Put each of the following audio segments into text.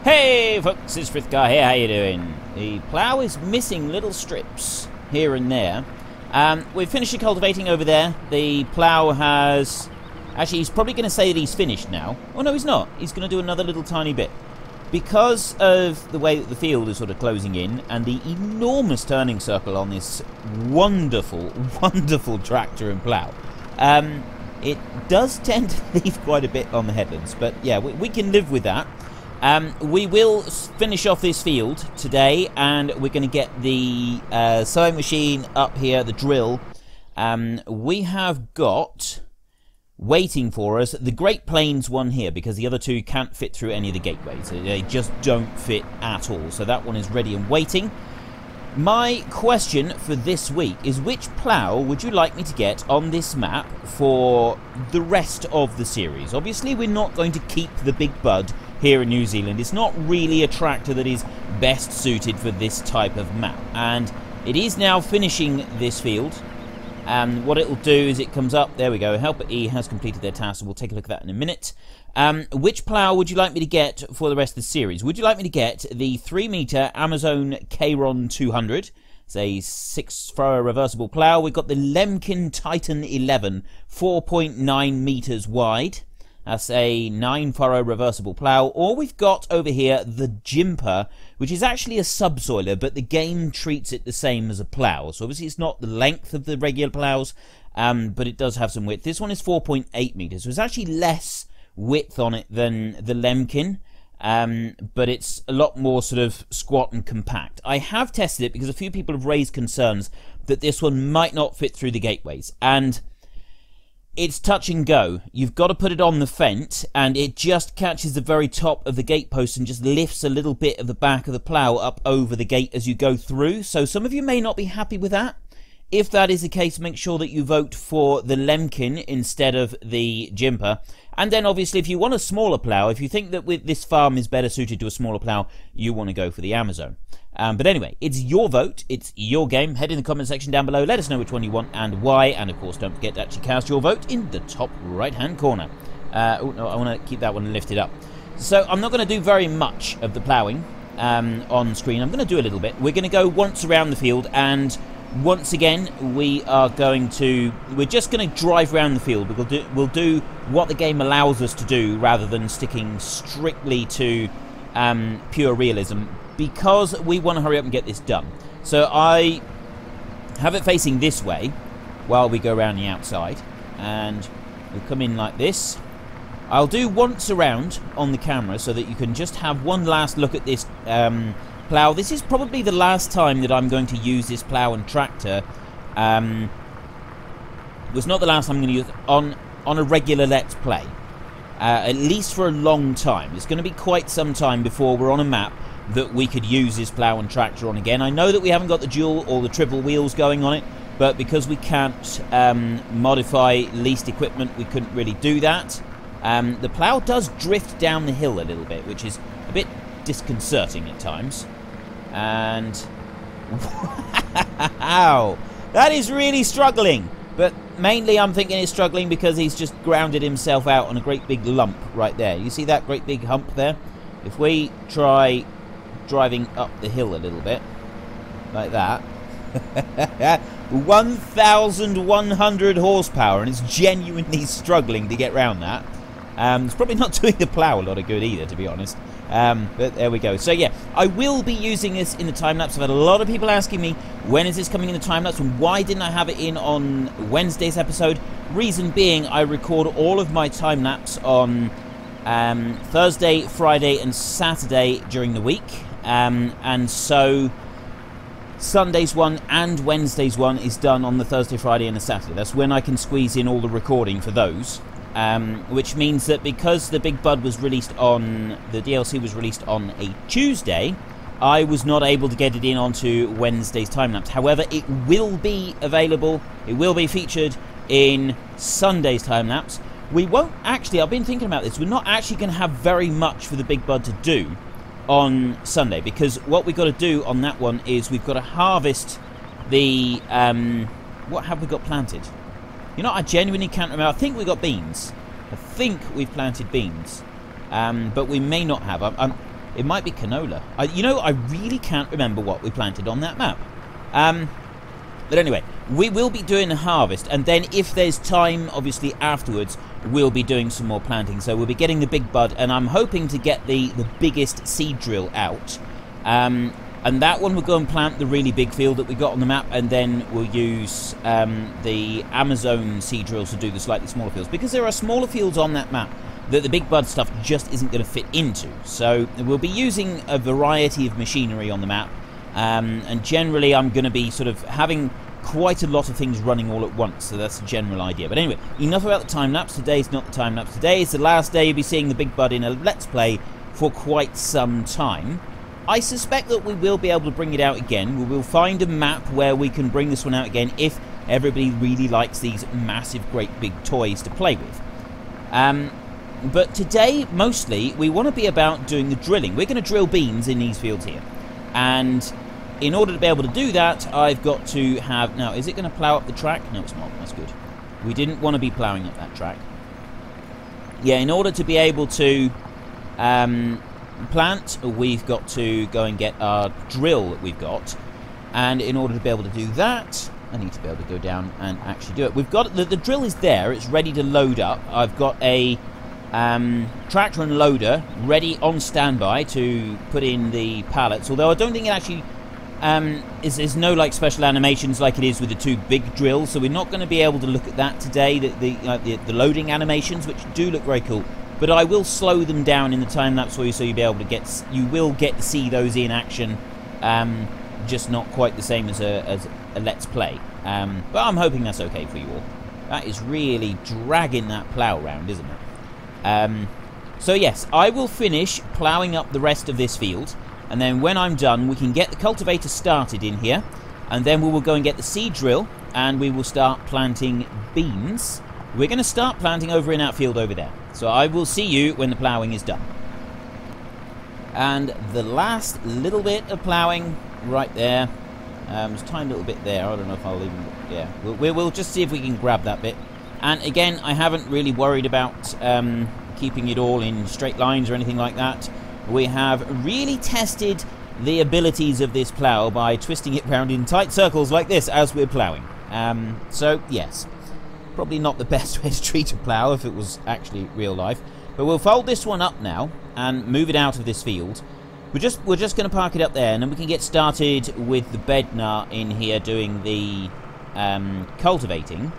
Hey folks, it's Frithgar here, how you doing? The plough is missing little strips here and there. We've finished the cultivating over there. The plough has... Actually, he's probably going to say that he's finished now. Oh no, he's not. He's going to do another little tiny bit. Because of the way that the field is sort of closing in and the enormous turning circle on this wonderful, wonderful tractor and plough, it does tend to leave quite a bit on the headlands. But yeah, we can live with that. We will finish off this field today, and we're going to get the sowing machine up here, the drill. We have got, waiting for us, the Great Plains one here, because the other two can't fit through any of the gateways. They just don't fit at all. So that one is ready and waiting. My question for this week is, which plough would you like me to get on this map for the rest of the series? Obviously, we're not going to keep the Big Bud here in New Zealand. It's not really a tractor that is best suited for this type of map. And it is now finishing this field. And what it will do is it comes up, there we go, Helper E has completed their task, so we'll take a look at that in a minute. Which plough would you like me to get for the rest of the series? Would you like me to get the 3-metre Amazon Kayron 200? It's a 6-thrower reversible plough. We've got the Lemkin Titan 11, 4.9 metres wide. That's a 9-furrow reversible plough. Or we've got over here the Jimper, which is actually a subsoiler, but the game treats it the same as a plough. So obviously it's not the length of the regular ploughs, but it does have some width. This one is 4.8 metres, so it's actually less width on it than the Lemkin, but it's a lot more sort of squat and compact. I have tested it because a few people have raised concerns that this one might not fit through the gateways, and it's touch and go. You've got to put it on the fence, and it just catches the very top of the gate post and just lifts a little bit of the back of the plough up over the gate as you go through. So some of you may not be happy with that. If that is the case, make sure that you vote for the Lemkin instead of the Jimper. And then obviously if you want a smaller plough, if you think that with this farm is better suited to a smaller plough, you want to go for the Amazon. But anyway, it's your vote, it's your game. Head in the comment section down below, let us know which one you want and why. And of course, don't forget to actually cast your vote in the top right-hand corner. Oh no, I want to keep that one lifted up. So I'm not going to do very much of the ploughing on screen. I'm going to do a little bit. We're going to go once around the field, and once again, we're just going to drive around the field. We'll do what the game allows us to do rather than sticking strictly to pure realism, because we want to hurry up and get this done. So I have it facing this way while we go around the outside, and we'll come in like this. I'll do once around on the camera so that you can just have one last look at this plough. This is probably the last time that I'm going to use this plough and tractor. It was not the last time I'm going to use it on a regular Let's Play. At least for a long time. It's going to be quite some time before we're on a map that we could use this plough and tractor on again. I know that we haven't got the dual or the triple wheels going on it, but because we can't modify leased equipment, we couldn't really do that. The plough does drift down the hill a little bit, which is a bit disconcerting at times. And wow, that is really struggling. But mainly I'm thinking he's struggling because he's just grounded himself out on a great big lump right there. You see that great big hump there? If we try driving up the hill a little bit, like that, 1,100 horsepower, and it's genuinely struggling to get round that. It's probably not doing the plough a lot of good either, to be honest. But there we go. So yeah, I will be using this in the time-lapse. I've had a lot of people asking me, when is this coming in the time-lapse, and why didn't I have it in on Wednesday's episode? Reason being, I record all of my time-lapse on Thursday, Friday and Saturday during the week. And so Sunday's one and Wednesday's one is done on the Thursday, Friday and the Saturday. That's when I can squeeze in all the recording for those. Which means that because the Big Bud was released on, the DLC was released on a Tuesday, I was not able to get it in onto Wednesday's time-lapse. However, it will be available, it will be featured in Sunday's time-lapse. We won't actually, I've been thinking about this, we're not actually going to have very much for the Big Bud to do on Sunday, because what we've got to do on that one is we've got to harvest the, what have we got planted? You know, I genuinely can't remember. I think we got beans. I think we've planted beans. But we may not have. It might be canola. You know, I really can't remember what we planted on that map. But anyway, we will be doing a harvest, and then if there's time, obviously afterwards, we'll be doing some more planting. So we'll be getting the big bud, and I'm hoping to get the biggest seed drill out. And that one will go and plant the really big field that we got on the map, and then we'll use the Amazon seed drills to do the slightly smaller fields, because there are smaller fields on that map that the big bud stuff just isn't going to fit into. So we'll be using a variety of machinery on the map, and generally I'm going to be sort of having quite a lot of things running all at once, so that's the general idea. But anyway, enough about the time-lapse. Today's not the time-lapse. Today is the last day you'll be seeing the big bud in a Let's Play for quite some time. I suspect that we will be able to bring it out again. We will find a map where we can bring this one out again if everybody really likes these massive, great big toys to play with. But today, mostly, we want to be about doing the drilling. We're going to drill beans in these fields here. And in order to be able to do that, I've got to have... Now, is it going to plough up the track? No, it's not. That's good. We didn't want to be ploughing up that track. Yeah, in order to be able to plant, we've got to go and get our drill that we've got. And in order to be able to do that, I need to be able to go down and actually do it. We've got... The drill is there. It's ready to load up. I've got a... tractor and loader ready on standby to put in the pallets, although I don't think it actually there's no like special animations like it is with the two big drills, so we're not going to be able to look at that today, the loading animations, which do look very cool, but I will slow them down in the time lapse for you, so you'll be able to will get to see those in action, just not quite the same as a Let's Play, but I'm hoping that's okay for you all. That is really dragging that plough round, isn't it? So yes, I will finish ploughing up the rest of this field, and then when I'm done we can get the cultivator started in here, and then we will go and get the seed drill and we will start planting beans. We're going to start planting over in that field over there, so I will see you when the ploughing is done. And the last little bit of ploughing right there, there's a tiny little bit there, I don't know if I'll even... yeah, we'll just see if we can grab that bit. And again, I haven't really worried about keeping it all in straight lines or anything like that. We have really tested the abilities of this plough by twisting it round in tight circles like this as we're ploughing. So, yes, probably not the best way to treat a plough if it was actually real life. But we'll fold this one up now and move it out of this field. We're just going to park it up there, and then we can get started with the bednar in here doing the cultivating.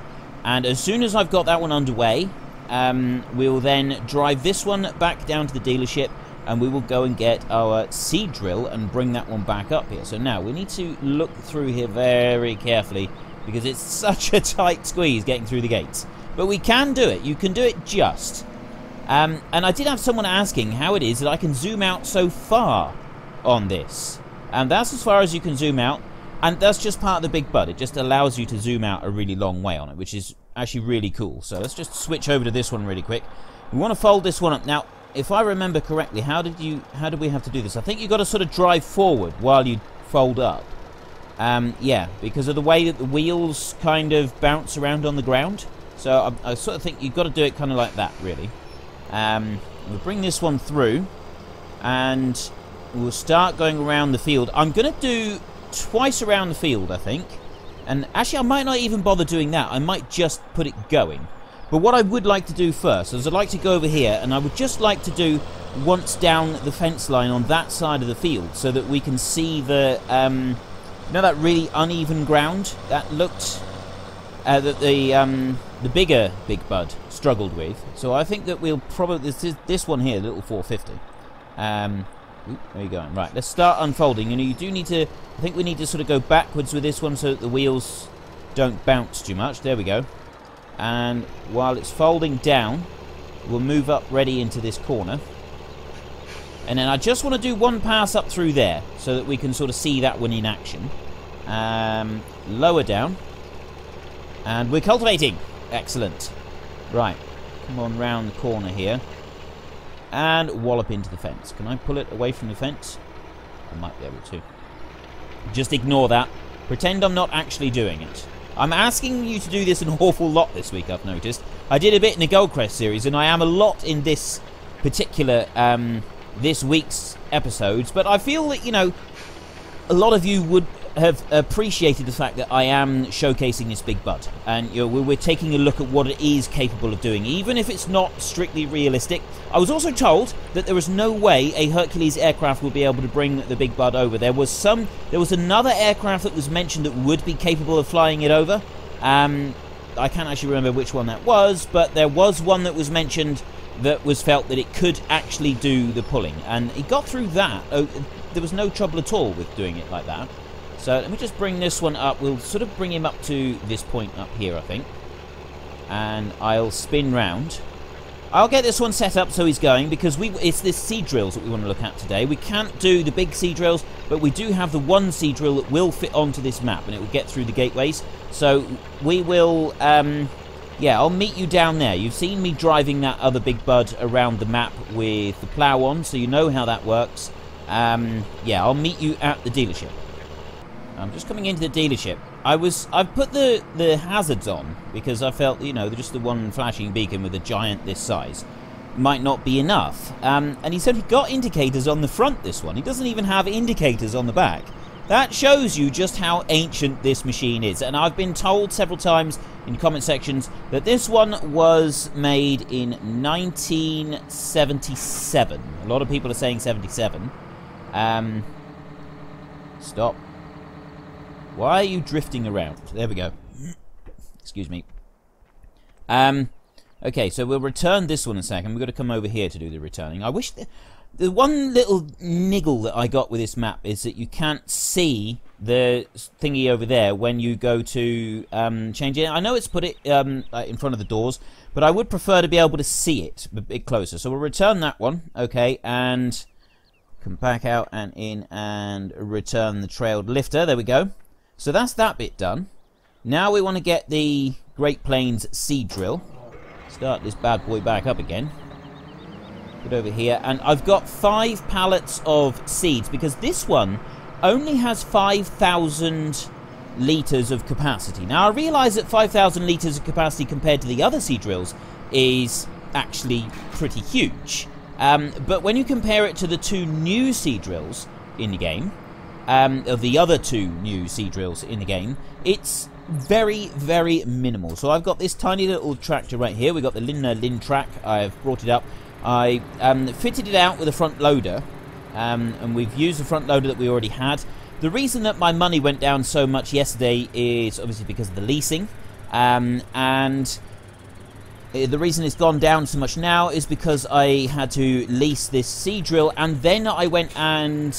And as soon as I've got that one underway, we'll then drive this one back down to the dealership, and we will go and get our seed drill and bring that one back up here. So now we need to look through here very carefully, because it's such a tight squeeze getting through the gates. But we can do it. You can do it just. And I did have someone asking how it is that I can zoom out so far on this. And that's as far as you can zoom out. And that's just part of the big bud. It just allows you to zoom out a really long way on it, which is actually really cool. So let's just switch over to this one really quick. We want to fold this one up. Now, if I remember correctly, how did we have to do this? I think you've got to sort of drive forward while you fold up. Yeah, because of the way that the wheels kind of bounce around on the ground. So I sort of think you've got to do it kind of like that, really. We'll bring this one through, and we'll start going around the field. I'm going to do twice around the field, I think. And actually, I might not even bother doing that. I might just put it going. But what I would like to do first is I'd like to go over here, and I would just like to do once down the fence line on that side of the field, so that we can see the, you know, that really uneven ground that looked, that the bigger big bud struggled with. So I think that we'll probably, this one here, little 450. There you go. Right, let's start unfolding. And you do need to, I think we need to sort of go backwards with this one so that the wheels don't bounce too much. There we go. And while it's folding down, we'll move up ready into this corner. And then I just want to do one pass up through there so that we can sort of see that one in action. Lower down. And we're cultivating. Excellent. Right, come on round the corner here. And wallop into the fence. Can I pull it away from the fence? I might be able to. Just ignore that. Pretend I'm not actually doing it. I'm asking you to do this an awful lot this week, I've noticed. I did a bit in the Goldcrest series, and I am a lot in this particular this week's episodes, but I feel that, you know, a lot of you would have appreciated the fact that I am showcasing this big bud, and you know, we're taking a look at what it is capable of doing, even if it's not strictly realistic. I was also told that there was no way a Hercules aircraft would be able to bring the big bud over. There was another aircraft that was mentioned that would be capable of flying it over. I can't actually remember which one that was, but there was one that was mentioned that was felt that it could actually do the pulling, and it got through that. There was no trouble at all with doing it like that. So let me just bring this one up. We'll sort of bring him up to this point up here, I think. And I'll spin round. I'll get this one set up so he's going, because it's this sea drills that we want to look at today. We can't do the big sea drills, but we do have the one sea drill that will fit onto this map, and it will get through the gateways. So we will, yeah, I'll meet you down there. You've seen me driving that other big bud around the map with the plough on, so you know how that works. Yeah, I'll meet you at the dealership. I'm just coming into the dealership. I've put the hazards on because I felt, you know, just the one flashing beacon with a giant this size might not be enough. And he said he got indicators on the front, this one. He doesn't even have indicators on the back. That shows you just how ancient this machine is. And I've been told several times in comment sections that this one was made in 1977. A lot of people are saying 77. Stop. Why are you drifting around? There we go. Excuse me. Okay, so we'll return this one in a second. We've got to come over here to do the returning. I wish... The one little niggle that I got with this map is that you can't see the thingy over there when you go to change it. I know it's put it in front of the doors, but I would prefer to be able to see it a bit closer. So we'll return that one, okay, and come back out and in and return the trailed lifter. There we go. So that's that bit done. Now we want to get the Great Plains seed drill. Start this bad boy back up again. Put over here, and I've got 5 pallets of seeds because this one only has 5,000 litres of capacity. Now I realise that 5,000 litres of capacity compared to the other seed drills is actually pretty huge. But when you compare it to the 2 new seed drills in the game, of the other 2 new seed drills in the game, it's very, very minimal. So I've got this tiny little tractor right here. We've got the Lin track. I've brought it up. I fitted it out with a front loader, and we've used the front loader that we already had. The reason that my money went down so much yesterday is obviously because of the leasing, and the reason it's gone down so much now is because I had to lease this seed drill, and then I went and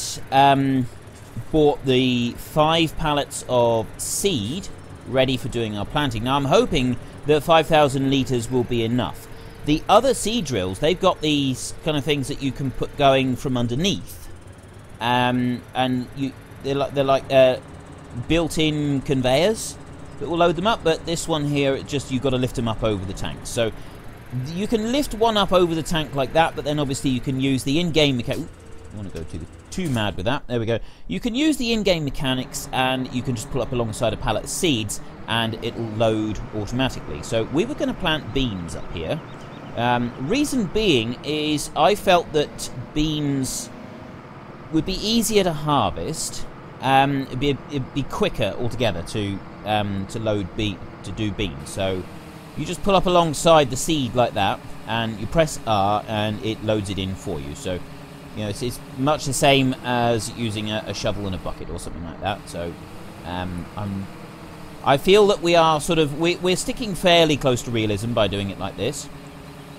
bought the 5 pallets of seed ready for doing our planting. Now I'm hoping that 5,000 litres will be enough. The other seed drills, they've got these kind of things that you can put going from underneath, and they're like built-in conveyors that will load them up. But this one here, it just you've got to lift them up over the tank. So you can lift one up over the tank like that, but then obviously you can use the in-game mechanics. I want to go too mad with that. There we go. You can use the in-game mechanics, and you can just pull up alongside a pallet of seeds, and it'll load automatically. So we were going to plant beans up here. Reason being is I felt that beans would be easier to harvest. It'd be quicker altogether to do beans. So you just pull up alongside the seed like that, and you press R, and it loads it in for you. So you know it's much the same as using a shovel and a bucket or something like that. So I feel that we are we're sticking fairly close to realism by doing it like this.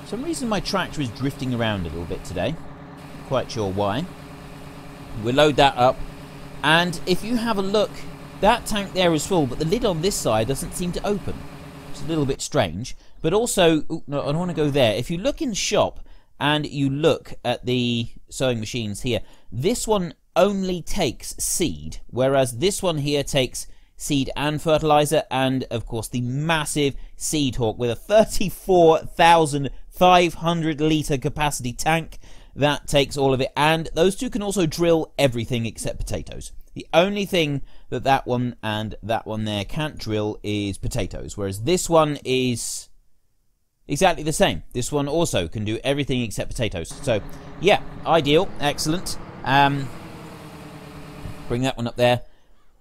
For some reason my tractor is drifting around a little bit today. Not quite sure why. We'll load that up, and if you have a look, that tank there is full, but the lid on this side doesn't seem to open. It's a little bit strange. But also, no, I don't want to go there. If you look in the shop and you look at the sowing machines here, this one only takes seed, whereas this one here takes seed and fertilizer, and of course the massive Seed Hawk with a 34,500 litre capacity tank that takes all of it, and those two can also drill everything except potatoes. The only thing that one and that one there can't drill is potatoes, whereas this one is exactly the same. This one also can do everything except potatoes. So, yeah, ideal. Excellent. Bring that one up there.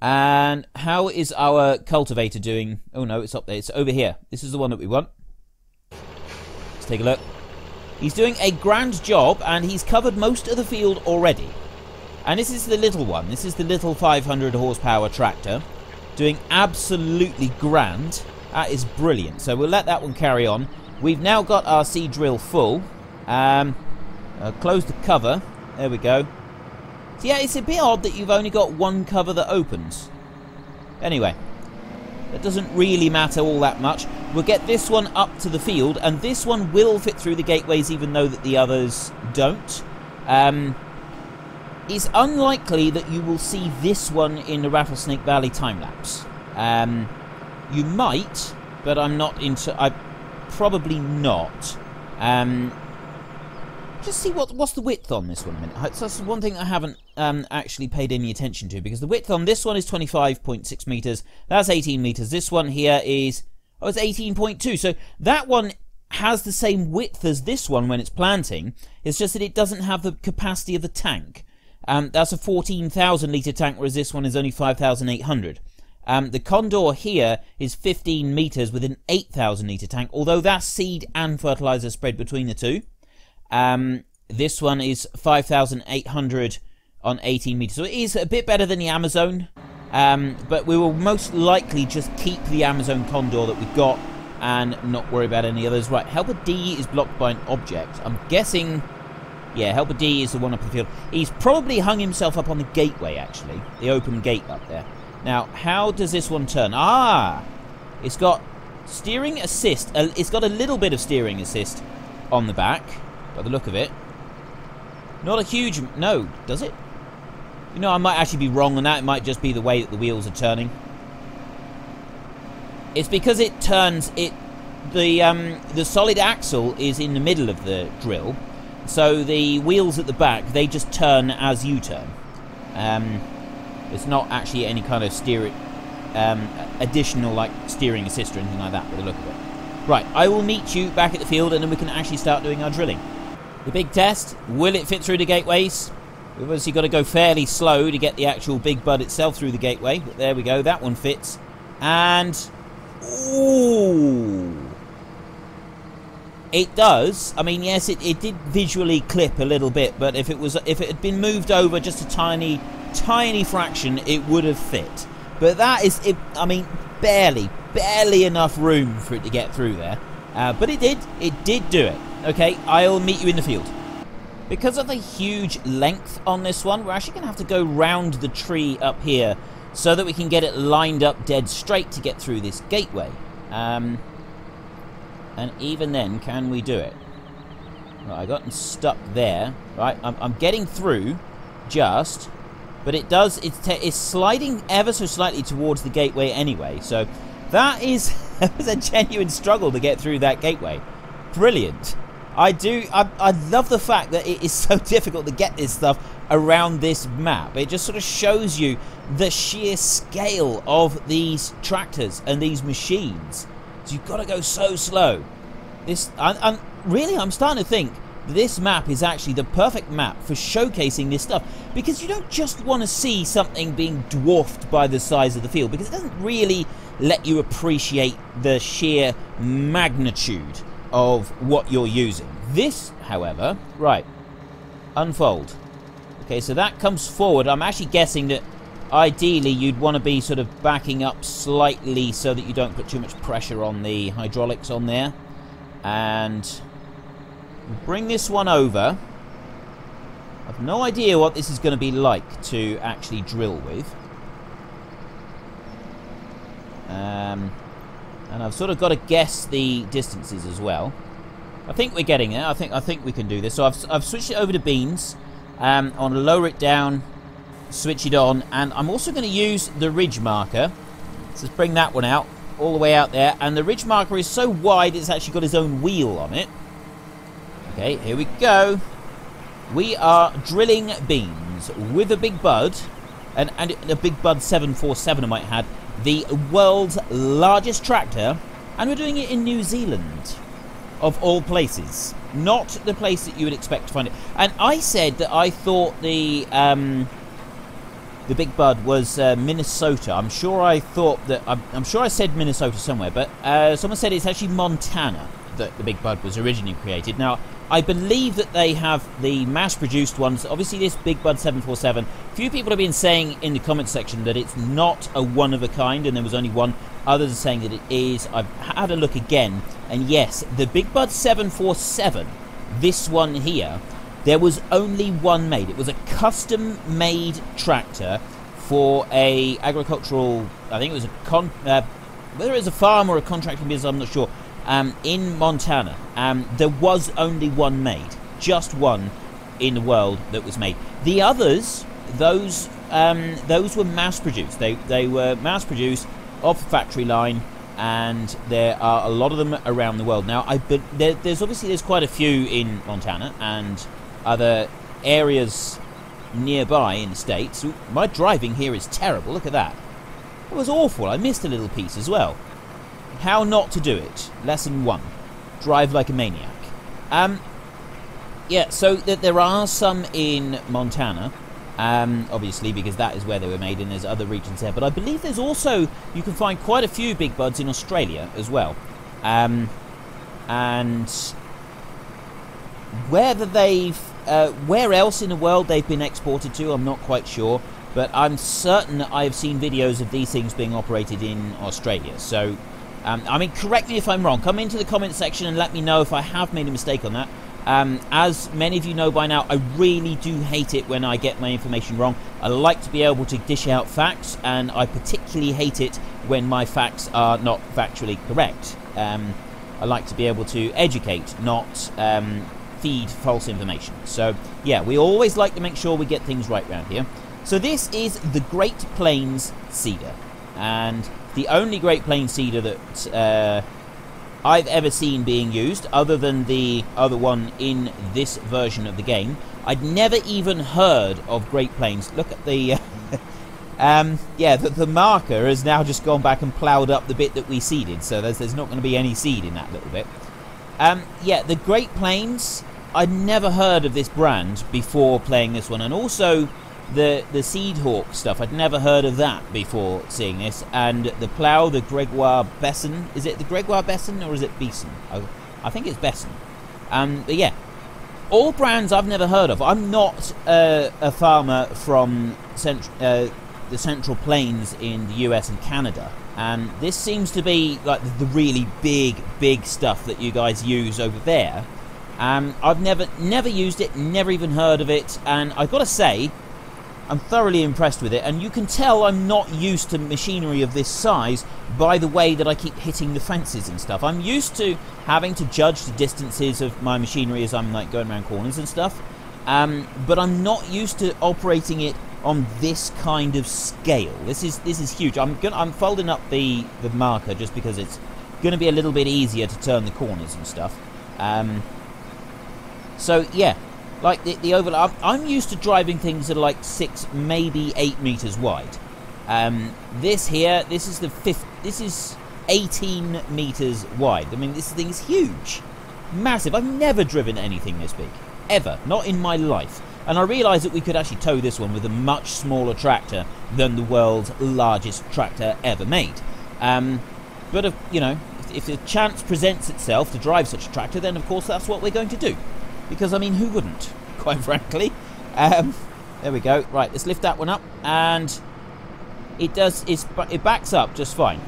And how is our cultivator doing? Oh, no, it's up there. It's over here. This is the one that we want. Let's take a look. He's doing a grand job, and he's covered most of the field already. And this is the little one. This is the little 500 horsepower tractor. Doing absolutely grand. That is brilliant. So we'll let that one carry on. We've now got our seed drill full. Close the cover. There we go. So yeah, it's a bit odd that you've only got one cover that opens. Anyway, that doesn't really matter all that much. We'll get this one up to the field, and this one will fit through the gateways even though that the others don't. It's unlikely that you will see this one in the Rattlesnake Valley time-lapse. You might, but I'm not into... probably not. Just see what's the width on this one a minute. So that's one thing I haven't actually paid any attention to, because the width on this one is 25.6 meters. That's 18 meters. This one here is... oh, it's 18.2. So that one has the same width as this one when it's planting. It's just that it doesn't have the capacity of the tank. That's a 14,000 litre tank, whereas this one is only 5,800. The Condor here is 15 metres with an 8,000 litre tank, although that's seed and fertiliser spread between the two. This one is 5,800 on 18 metres, so it is a bit better than the Amazon, but we will most likely just keep the Amazon Condor that we've got and not worry about any others. Right, Helper D is blocked by an object. I'm guessing... yeah, Helper D is the one up the field. He's probably hung himself up on the gateway, actually. The open gate up there. Now, how does this one turn? Ah! It's got steering assist. It's got a little bit of steering assist on the back, by the look of it. Not a huge... no, does it? You know, I might actually be wrong on that. It might just be the way that the wheels are turning. It's because it turns... the solid axle is in the middle of the drill. So the wheels at the back, they just turn as you turn. It's not actually any kind of additional like steering assist or anything like that, by the look of it. Right, I will meet you back at the field, and then we can actually start doing our drilling. The big test, will it fit through the gateways? We've obviously got to go fairly slow to get the actual big bud itself through the gateway, but there we go, that one fits. And... ooh! It does. I mean, yes, it did visually clip a little bit, but if it had been moved over just a tiny fraction, it would have fit. But that is, I mean, barely enough room for it to get through there. But it did do it. Okay, I'll meet you in the field. Because of the huge length on this one, we're actually going to have to go round the tree up here so that we can get it lined up dead straight to get through this gateway. And even then, can we do it? Right, I got stuck there. Right, I'm getting through, just, but it does. It's sliding ever so slightly towards the gateway anyway. So that is a genuine struggle to get through that gateway. Brilliant. I love the fact that it is so difficult to get this stuff around this map. It just sort of shows you the sheer scale of these tractors and these machines. So you've got to go so slow. I'm starting to think this map is actually the perfect map for showcasing this stuff, because you don't just want to see something being dwarfed by the size of the field, because it doesn't really let you appreciate the sheer magnitude of what you're using. This, however, right, unfold. Okay, so that comes forward. I'm actually guessing that ideally you'd want to be sort of backing up slightly so that you don't put too much pressure on the hydraulics on there. And bring this one over. I've no idea what this is going to be like to actually drill with. And I've sort of got to guess the distances as well. I think we're getting there. I think we can do this. So I've switched it over to beans. I want to lower it down, switch it on, and I'm also going to use the ridge marker. So let's bring that one out, all the way out there. And the ridge marker is so wide it's actually got its own wheel on it. Okay, here we go. We are drilling beans with a Big Bud, and a Big Bud 747 I might add, the world's largest tractor, and we're doing it in New Zealand. of all places. Not the place that you would expect to find it. And I said that I thought the Big Bud was Minnesota. I'm sure I thought that... I'm sure I said Minnesota somewhere, but someone said it's actually Montana that the Big Bud was originally created. Now, I believe that they have the mass-produced ones. Obviously, this Big Bud 747. A few people have been saying in the comments section that it's not a one-of-a-kind, and there was only one. Others are saying that it is. I've had a look again, and yes, the Big Bud 747, this one here, there was only one made. It was a custom-made tractor for a agricultural... I think it was a... whether it was a farm or a contracting business, I'm not sure. In Montana. There was only one made. Just one in the world that was made. The others, those were mass-produced. They were mass-produced off the factory line, and there are a lot of them around the world. Now, there's quite a few in Montana and other areas nearby in the States. My driving here is terrible. Look at that. It was awful. I missed a little piece as well. How not to do it. Lesson 1. Drive like a maniac. Yeah, so there are some in Montana, obviously, because that is where they were made, and there's other regions there. But I believe there's also, you can find quite a few Big Buds in Australia as well. And whether where else in the world they've been exported to, I'm not quite sure. But I'm certain that I've seen videos of these things being operated in Australia. So... I mean, correct me if I'm wrong. Come into the comment section and let me know if I have made a mistake on that. As many of you know by now, I really do hate it when I get my information wrong. I like to be able to dish out facts, and I particularly hate it when my facts are not factually correct. I like to be able to educate, not feed false information. So, yeah, we always like to make sure we get things right around here. So this is the Great Plains Cedar, and... the only Great Plains cedar that I've ever seen being used, other than the other one in this version of the game. I'd never even heard of Great Plains. Look at the... yeah, the marker has now just gone back and ploughed up the bit that we seeded, so there's not going to be any seed in that little bit. Yeah, the Great Plains, I'd never heard of this brand before playing this one, and also... the Seed Hawk stuff, I'd never heard of that before seeing this. And the plough, the Gregoire Besson. Is it the Gregoire Besson or is it Beeson? I think it's Besson. But yeah, all brands I've never heard of. I'm not a farmer from the Central Plains in the US and Canada. And this seems to be like the really big stuff that you guys use over there. I've never used it, never even heard of it. And I've got to say... I'm thoroughly impressed with it, and you can tell I'm not used to machinery of this size by the way that I keep hitting the fences and stuff. I'm used to having to judge the distances of my machinery as I'm like going around corners and stuff, but I'm not used to operating it on this kind of scale. This is huge. I'm folding up the marker just because it's going to be a little bit easier to turn the corners and stuff. So yeah. Like the overlap, I'm used to driving things that are like 6, maybe 8 meters wide. This here, this is 18 meters wide. I mean, this thing is huge, massive. I've never driven anything this big, ever, not in my life. And I realised that we could actually tow this one with a much smaller tractor than the world's largest tractor ever made. But if, you know, if a chance presents itself to drive such a tractor, then of course that's what we're going to do. Because, I mean, who wouldn't, quite frankly? There we go. Right, let's lift that one up. And it backs up just fine.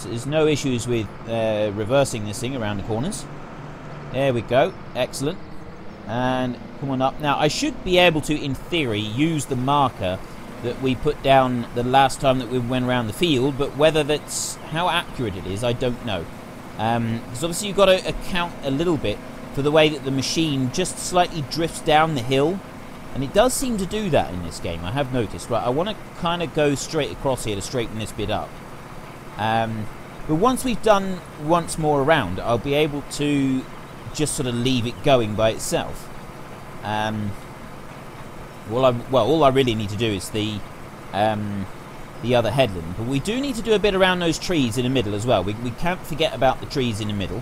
There's no issues with reversing this thing around the corners. There we go. Excellent. And come on up. Now, I should be able to, in theory, use the marker that we put down the last time that we went around the field. But whether that's... how accurate it is, I don't know. Because obviously you've got to account a little bit for the way that the machine just slightly drifts down the hill, and it does seem to do that in this game, I have noticed. Right, I want to kind of go straight across here to straighten this bit up. But once we've done once more around, I'll be able to just sort of leave it going by itself. All I really need to do is the other headland, but we do need to do a bit around those trees in the middle as well. We can't forget about the trees in the middle.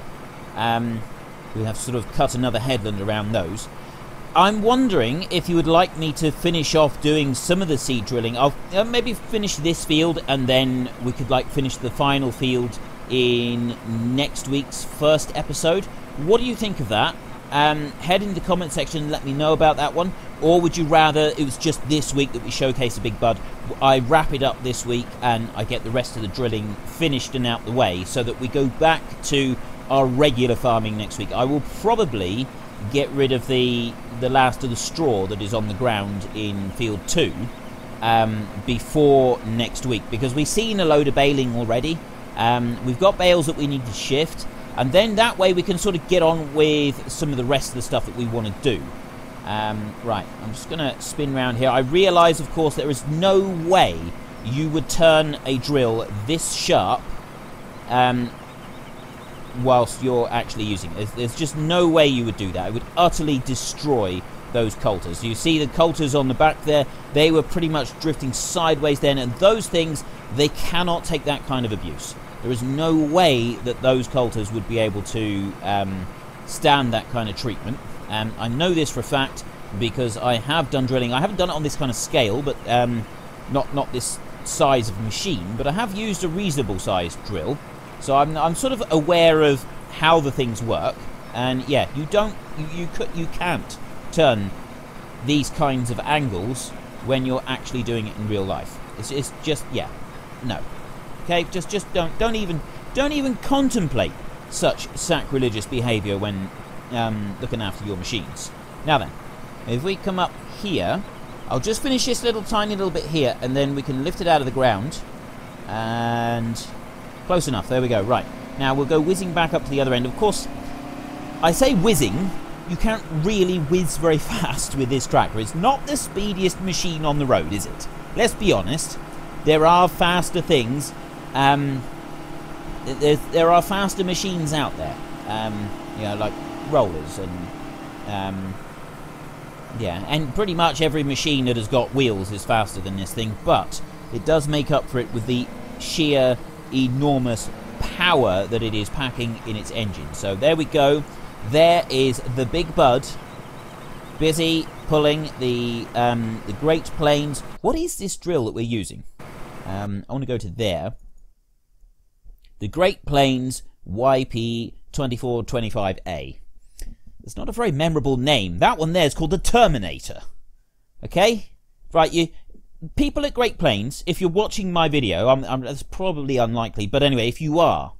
We have sort of cut another headland around those. I'm wondering if you would like me to finish off doing some of the seed drilling. I'll maybe finish this field, and then we could like finish the final field in next week's first episode. What do you think of that? Head in the comment section and let me know about that one. Or would you rather it was just this week that we showcase a big bud? I wrap it up this week and I get the rest of the drilling finished and out the way, so that we go back to our regular farming next week. I will probably get rid of the last of the straw that is on the ground in field 2 before next week, because we've seen a load of baling already. We've got bales that we need to shift, and then that way we can sort of get on with some of the rest of the stuff that we want to do. Right, I'm just going to spin around here. I realise, of course, there is no way you would turn a drill this sharp whilst you're actually using it. There's just no way you would do that. It would utterly destroy those coulters. You see the coulters on the back there, they were pretty much drifting sideways then, and those things, they cannot take that kind of abuse. There is no way that those coulters would be able to stand that kind of treatment. I know this for a fact because I have done drilling. I haven't done it on this kind of scale, but not this size of machine, but I have used a reasonable sized drill. So I'm sort of aware of how the things work, and yeah, you can't turn these kinds of angles when you're actually doing it in real life. It's just, yeah, no. Okay, just don't even contemplate such sacrilegious behaviour when looking after your machines. Now then, if we come up here, I'll just finish this tiny little bit here, and then we can lift it out of the ground, and close enough, there we go. Right, now we'll go whizzing back up to the other end. Of course, I say whizzing, you can't really whiz very fast with this tractor. It's not the speediest machine on the road, is it? Let's be honest. There are faster things. There are faster machines out there. You know, like rollers and yeah, and pretty much every machine that has got wheels is faster than this thing, but it does make up for it with the sheer enormous power that it is packing in its engine. So there we go. There is the big bud busy pulling the Great Plains. What is this drill that we're using? I want to go to there. The Great Plains YP2425A. It's not a very memorable name. That one there is called the Terminator. Okay? Right, you people at Great Plains, if you're watching my video, that's probably unlikely, but anyway, if you are,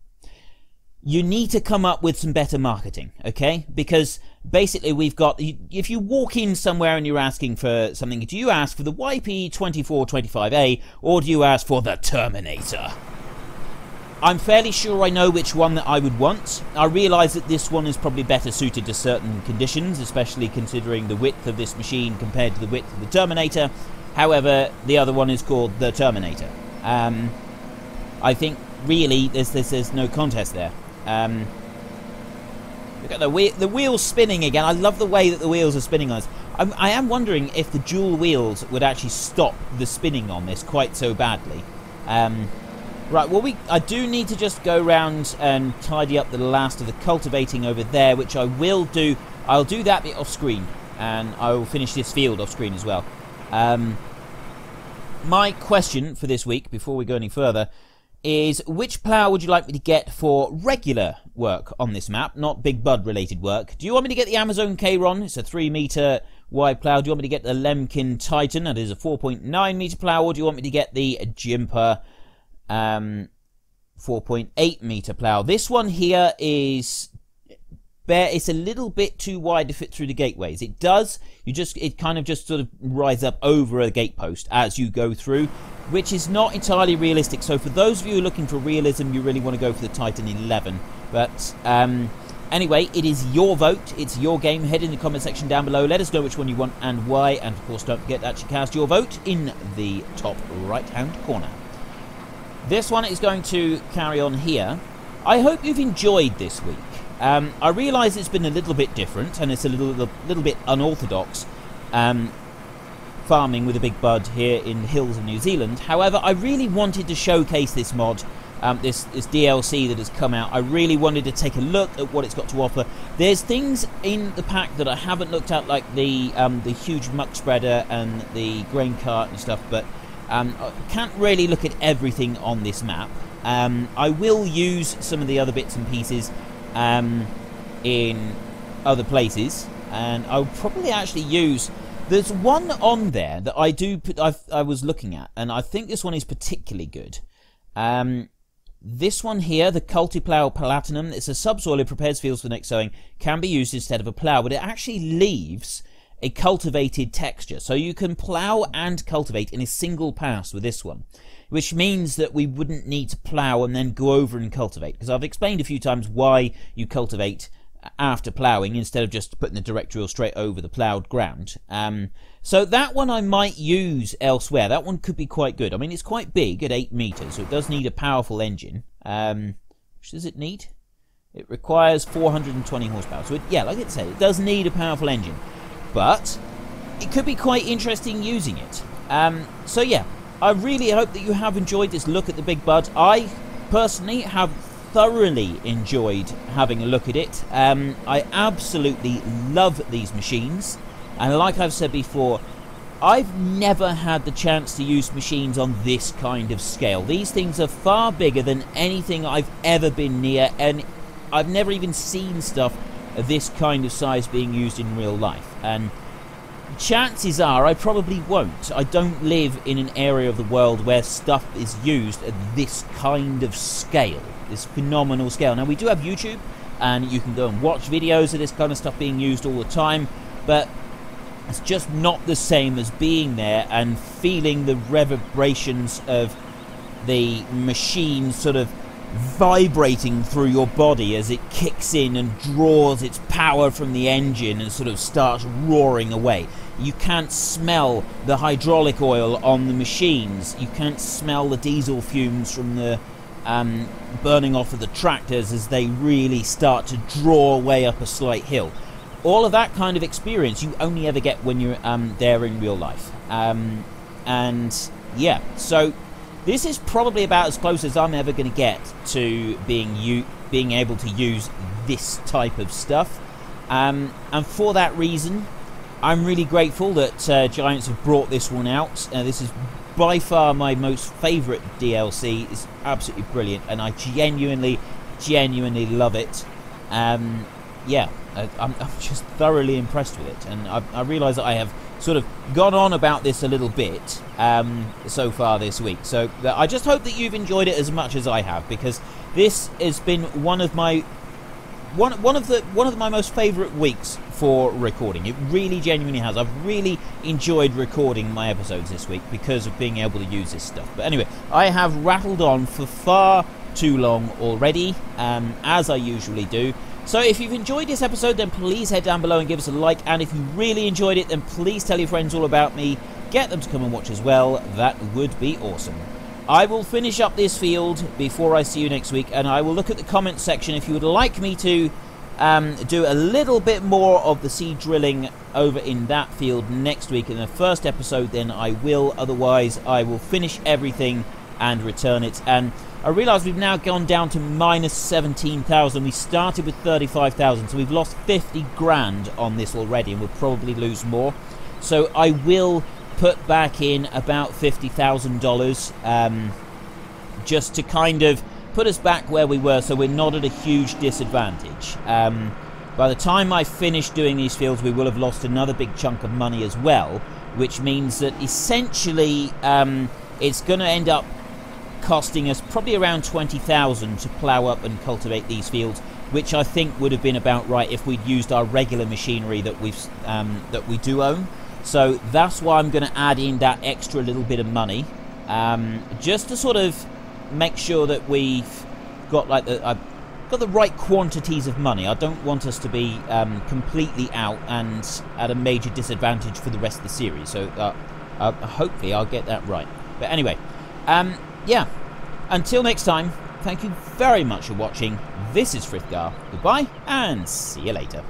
you need to come up with some better marketing, okay? Because basically we've got, if you walk in somewhere and you're asking for something, do you ask for the YP2425A or do you ask for the Terminator? I'm fairly sure I know which one that I would want. I realise that this one is probably better suited to certain conditions, especially considering the width of this machine compared to the width of the Terminator. However, the other one is called the Terminator. I think really there's no contest there. Look at the wheels spinning again. I love the way that the wheels are spinning on this. I am wondering if the dual wheels would actually stop the spinning on this quite so badly. Right, well, I do need to just go around and tidy up the last of the cultivating over there, which I will do. I'll do that bit off screen, and I will finish this field off screen as well. My question for this week, before we go any further, is which plough would you like me to get for regular work on this map, not Big Bud related work? Do you want me to get the Amazon K-Ron? It's a 3 metre wide plough. Do you want me to get the Lemkin Titan? That is a 4.9 metre plough. Or do you want me to get the Jimper 4.8 metre plough? This one here is bare. It's a little bit too wide to fit through the gateways. It does. It kind of just sort of rides up over a gate post as you go through, which is not entirely realistic. So for those of you who are looking for realism, you really want to go for the Titan 11. But anyway, it is your vote. It's your game. Head in the comment section down below. Let us know which one you want and why. And of course, don't forget to actually cast your vote in the top right-hand corner. This one is going to carry on here. I hope you've enjoyed this week. I realise it's been a little bit different and it's a little bit unorthodox farming with a Big Bud here in the hills of New Zealand. However, I really wanted to showcase this mod this DLC that has come out. I really wanted to take a look at what it's got to offer. There's things in the pack that I haven't looked at, like the huge muck spreader and the grain cart and stuff, but I can't really look at everything on this map. I will use some of the other bits and pieces in other places, and I'll probably actually use... There's one on there that I was looking at, and I think this one is particularly good. This one here, the Cultiplow Platinum, it's a subsoil, it prepares fields for the next sowing, can be used instead of a plough, but it actually leaves a cultivated texture. So you can plough and cultivate in a single pass with this one, which means that we wouldn't need to plough and then go over and cultivate, because I've explained a few times why you cultivate after ploughing instead of just putting the direct drill straight over the ploughed ground. So that one I might use elsewhere. That one could be quite good. I mean, it's quite big at 8 meters, so it does need a powerful engine. Which does it need? It requires 420 horsepower. So yeah, like I said, it does need a powerful engine, but it could be quite interesting using it. So yeah, I really hope that you have enjoyed this look at the Big Bud. I personally have thoroughly enjoyed having a look at it. I absolutely love these machines, and like I've said before, I've never had the chance to use machines on this kind of scale. These things are far bigger than anything I've ever been near, and I've never even seen stuff of this kind of size being used in real life, and chances are I probably won't. I don't live in an area of the world where stuff is used at this kind of scale, this phenomenal scale. Now, we do have YouTube, and you can go and watch videos of this kind of stuff being used all the time, but it's just not the same as being there and feeling the reverberations of the machine sort of vibrating through your body as it kicks in and draws its power from the engine and sort of starts roaring away. You can't smell the hydraulic oil on the machines. You can't smell the diesel fumes from the burning off of the tractors as they really start to draw away up a slight hill. All of that kind of experience you only ever get when you're there in real life. And yeah, so this is probably about as close as I'm ever going to get to being able to use this type of stuff. And for that reason, I'm really grateful that Giants have brought this one out. This is by far my most favourite DLC. It's absolutely brilliant, and I genuinely love it. Yeah, I'm just thoroughly impressed with it, and I realise that I have sort of gone on about this a little bit so far this week. So I just hope that you've enjoyed it as much as I have, because this has been one of my most favourite weeks for recording. It really genuinely has. I've really enjoyed recording my episodes this week because of being able to use this stuff. But anyway, I have rattled on for far too long already, as I usually do. So if you've enjoyed this episode, then please head down below and give us a like, and if you really enjoyed it, then please tell your friends all about me. Get them to come and watch as well. That would be awesome. I will finish up this field before I see you next week, and I will look at the comment section if you would like me to do a little bit more of the seed drilling over in that field next week in the first episode. Then I will. Otherwise, I will finish everything and return it. And I realise we've now gone down to minus 17,000. We started with 35,000, so we've lost 50 grand on this already, and we'll probably lose more. So I will put back in about $50,000 just to kind of put us back where we were, so we're not at a huge disadvantage. By the time I finish doing these fields, we will have lost another big chunk of money as well, which means that essentially it's going to end up costing us probably around 20,000 to plough up and cultivate these fields, which I think would have been about right if we'd used our regular machinery that we do own. So that's why I'm going to add in that extra little bit of money, just to sort of make sure that we've got got the right quantities of money. I don't want us to be completely out and at a major disadvantage for the rest of the series. So hopefully I'll get that right. But anyway, yeah, until next time, thank you very much for watching. This is Frithgar. Goodbye, and see you later.